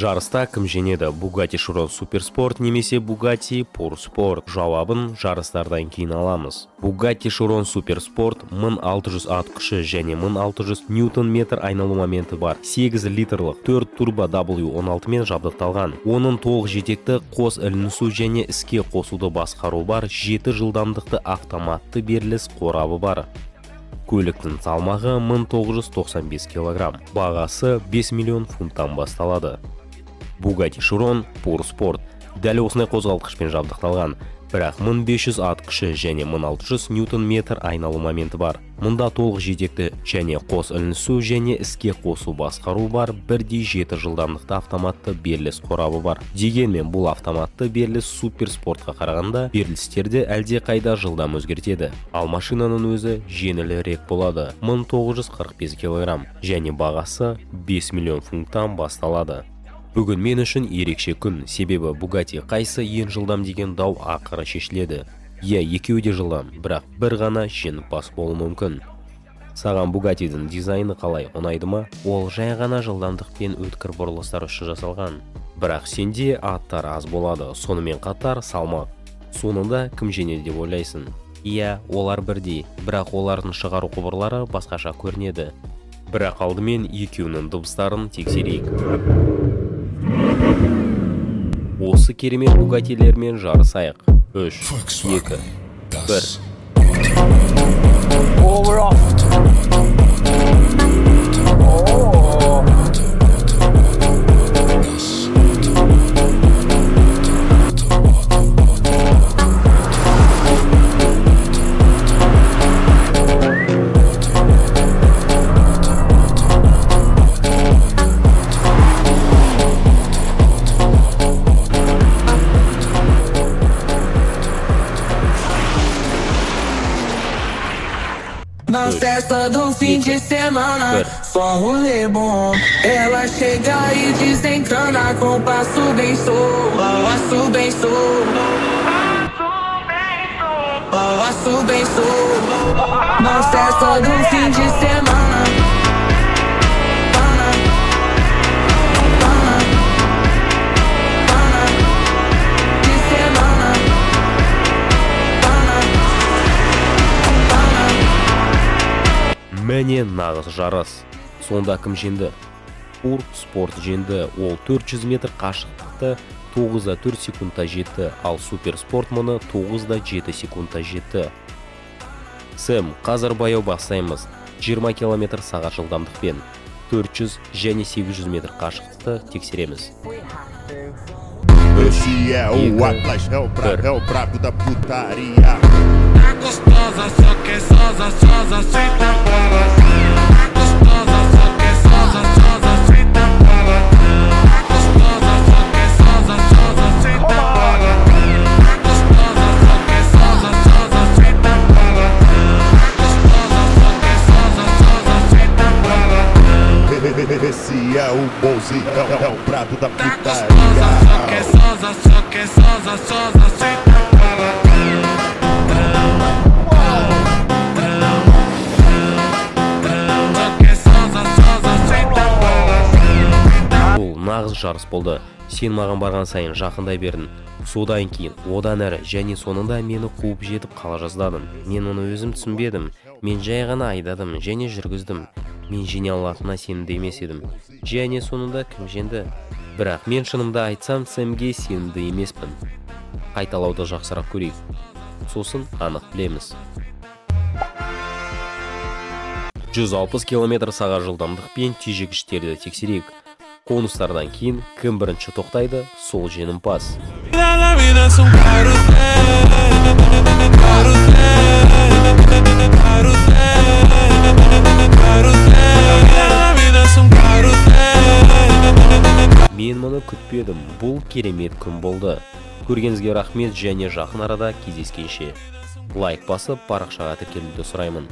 Жарыста кім жеңеді? Bugatti Chiron Supersport немесе Bugatti PureSport? Жауабын жарыстардан кейін аламыз. Bugatti Chiron Supersport 1600 ат күші және 1600 Ньютон-метр айналу моменті бар. 8 литрлік 4 турбо W16 мен жабдықталған. Оның толық жетекті қос ілінісу және іске қосуды басқару бар. 7 жылдамдықты автоматты беріліс қорабы бар. Көліктің салмағы 1995 кг. Бағасы 5 миллион фунттан басталады. Bugatti Chiron PureSport дәл осындай қозғалтқышпен жабдықталған, бірақ 1500 ат күші және 1600 Ньютон-метр айналу моменті бар. Мұнда толық жетекті және қос ілінісу және іске қосу басқару бар, 1.7 жылдамдықты автоматты беріліс қорабы бар. Дегенмен бұл автоматты беріліс суперспортқа қарағанда берілістерді әлде қайда жылдам өзгертеді. Ал машинаның өзі жеңілірек болады, 1945 кг және бағасы 5 миллион фунттан басталады. Бүгін мен үшін ерекше күн, себебі Bugatti қайсы ең жылдам деген дау ақыры шешіледі. Екеуі де жылдам, бірақ бір ғана жеңімпаз болуы мүмкін. Саған Bugatti'дің дизайны қалай, ұнайды ма? Ол жай ғана жылдамдықпен өткір бұрылыстар үшін жасалған. Бірақ сенде аттар аз болады, сонымен қатар салмақ. Соңында кім жеңеді деп ойлайсың? Олар бірдей, бірақ олардың шығару құбырлары басқаша көрінеді. Бірақ алдымен екеуінің дыбыстарын тексерейік. Осы керемет Bugatti'лермен жарысайық. 3, 2, 1. Na festa do fim de semana, só rolê bom. Ela chega e desencana com passo bem solto, passo bem solto, passo bem solto. Na festa do fim de semana. Мәне нағыз жарыс. Сонда кім жеңді? PureSport жеңді. Ол 400 метр қашықтықты 9.4 секундта жетті, ал Supersport мұны 9.7 секундта жетті. Сэм, қазір баяу бастаймыз. 20 км/сағат жылдамдықпен 400 және 800 метр қашықтықты тексереміз. Esse é o Atlas, é o brabo da putaria. Gostosa, só que sosa, senta para. Gostosa, só que sosa, senta para. Gostosa, só que sosa, senta para. Gostosa, só que sosa, senta para. Gostosa, só que sosa, senta para. Esse é o bonzinho, é o brabo da putaria. Gostosa, só que sosa, senta para. Нағыз жарыс болды. Сен маған барған сайын жақындай бердің. Содан кейін одан әрі және соңында мені қуып жетіп қала жаздадың. Мен оны өзім түсінбедім. Мен жай ғана айдадым және жүргіздім. Мен жеңе алатынына сенімді емес едім. Және соңында кім жеңді? Бірақ мен шынымды айтсам, Сэмге сенімді емеспін. Қайталауды жақсырақ көрейік. Сосын анық білеміз. 160 км/сағат жылдамдықпен тежегіштерді тексерейік. Конустардан кейін кім бірінші тоқтайды, сол жеңімпаз. Мен мұны күтпедім, бұл керемет күн болды. Көргенізге рахмет және жақын арада кездескенше. Лайк басып, парақшаға тіркелуді сұраймын.